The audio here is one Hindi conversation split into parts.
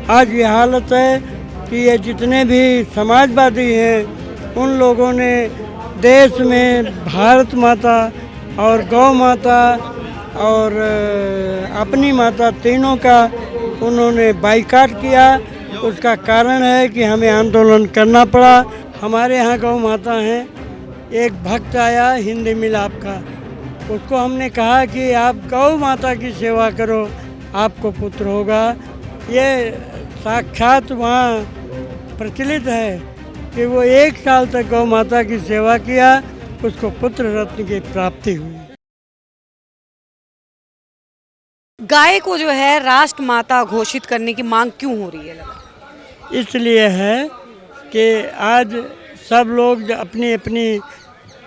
आज ये हालत है कि ये जितने भी समाजवादी हैं उन लोगों ने देश में भारत माता और गौ माता और अपनी माता तीनों का उन्होंने बाइकाट किया। उसका कारण है कि हमें आंदोलन करना पड़ा। हमारे यहाँ गौ माता हैं। एक भक्त आया हिंदी मिलाप का, उसको हमने कहा कि आप गौ माता की सेवा करो, आपको पुत्र होगा। ये साक्षात वहाँ प्रचलित है कि वो 1 साल तक गौ माता की सेवा किया, उसको पुत्र रत्न की प्राप्ति हुई। गाय को जो है राष्ट्र माता घोषित करने की मांग क्यों हो रही है? इसलिए है कि आज सब लोग अपनी अपनी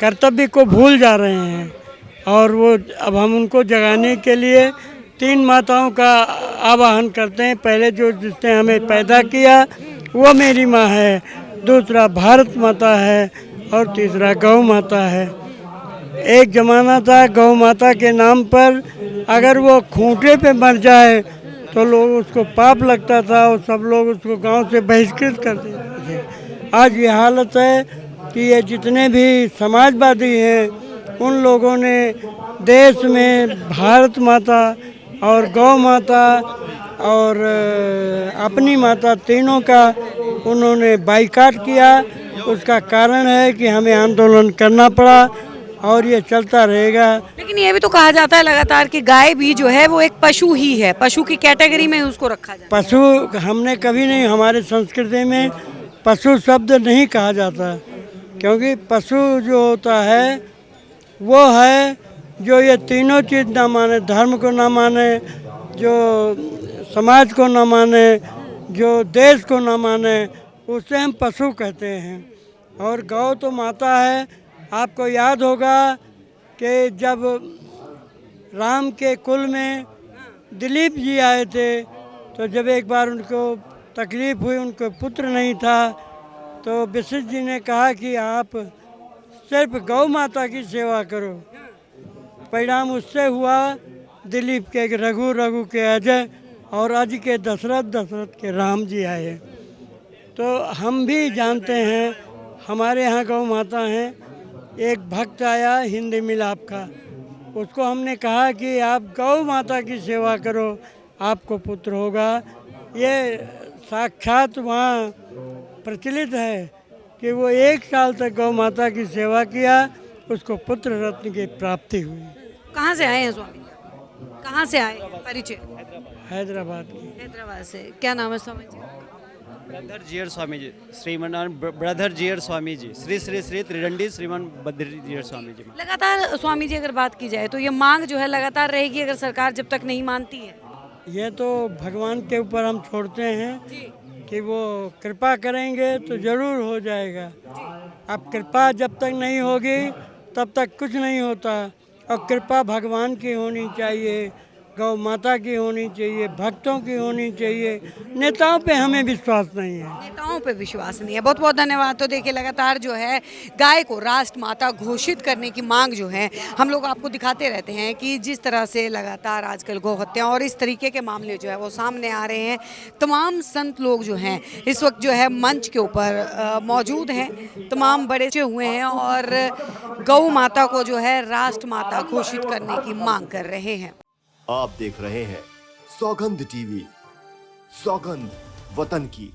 कर्तव्य को भूल जा रहे हैं और वो अब हम उनको जगाने के लिए 3 माताओं का आवाहन करते हैं। पहले जो जिसने हमें पैदा किया वो मेरी माँ है, दूसरा भारत माता है और तीसरा गौ माता है। एक ज़माना था गौ माता के नाम पर अगर वो खूंटे पे मर जाए तो लोग उसको पाप लगता था और सब लोग उसको गांव से बहिष्कृत कर देते थे। आज ये हालत है कि ये जितने भी समाजवादी हैं उन लोगों ने देश में भारत माता और गौ माता और अपनी माता तीनों का उन्होंने बाइकाट किया। उसका कारण है कि हमें आंदोलन करना पड़ा और ये चलता रहेगा। लेकिन ये भी तो कहा जाता है लगातार कि गाय भी जो है वो एक पशु ही है, पशु की कैटेगरी में उसको रखा जाए। पशु हमने कभी नहीं, हमारे संस्कृति में पशु शब्द नहीं कहा जाता, क्योंकि पशु जो होता है वो है जो ये तीनों चीज़ ना माने, धर्म को ना माने, जो समाज को ना माने, जो देश को ना माने, उसे हम पशु कहते हैं। और गौ तो माता है। आपको याद होगा कि जब राम के कुल में दिलीप जी आए थे तो जब एक बार उनको तकलीफ़ हुई, उनको पुत्र नहीं था, तो वशिष्ठ जी ने कहा कि आप सिर्फ गौ माता की सेवा करो। परिणाम उससे हुआ दिलीप के रघु, रघु के अजय और अज के दशरथ, दशरथ के राम जी आए। तो हम भी जानते हैं हमारे यहाँ गौ माता हैं। एक भक्त आया हिंदी मिलाप का, उसको हमने कहा कि आप गौ माता की सेवा करो, आपको पुत्र होगा। ये साक्षात वहाँ प्रचलित है कि वो 1 साल तक गौ माता की सेवा किया, उसको पुत्र रत्न की प्राप्ति हुई। कहाँ से आए हैं स्वामी? कहाँ से आए? परिचय? हैदराबाद की। हैदराबाद से। क्या नाम है स्वामी जी? ब्रदर जीयर स्वामी जी, श्रीमान ब्रदर जीयर स्वामी जी, श्री श्री श्री त्रिदंडी श्रीमान बद्री जीयर स्वामी जी। लगातार स्वामी जी अगर बात की जाए तो ये मांग जो है लगातार रहेगी अगर सरकार जब तक नहीं मानती है। ये तो भगवान के ऊपर हम छोड़ते हैं कि वो कृपा करेंगे तो ज़रूर हो जाएगा। अब कृपा जब तक नहीं होगी तब तक कुछ नहीं होता, और कृपा भगवान की होनी चाहिए, गौ माता की होनी चाहिए, भक्तों की होनी चाहिए। नेताओं पे हमें विश्वास नहीं है। नेताओं पे विश्वास नहीं है। बहुत बहुत धन्यवाद। तो देखिए लगातार जो है गाय को राष्ट्र माता घोषित करने की मांग जो है हम लोग आपको दिखाते रहते हैं कि जिस तरह से लगातार आजकल गौ हत्या और इस तरीके के मामले जो है वो सामने आ रहे हैं। तमाम संत लोग जो हैं इस वक्त जो है मंच के ऊपर मौजूद हैं, तमाम बड़े हुए हैं और गौ माता को जो है राष्ट्र माता घोषित करने की मांग कर रहे हैं। आप देख रहे हैं सौगंध टीवी, सौगंध वतन की।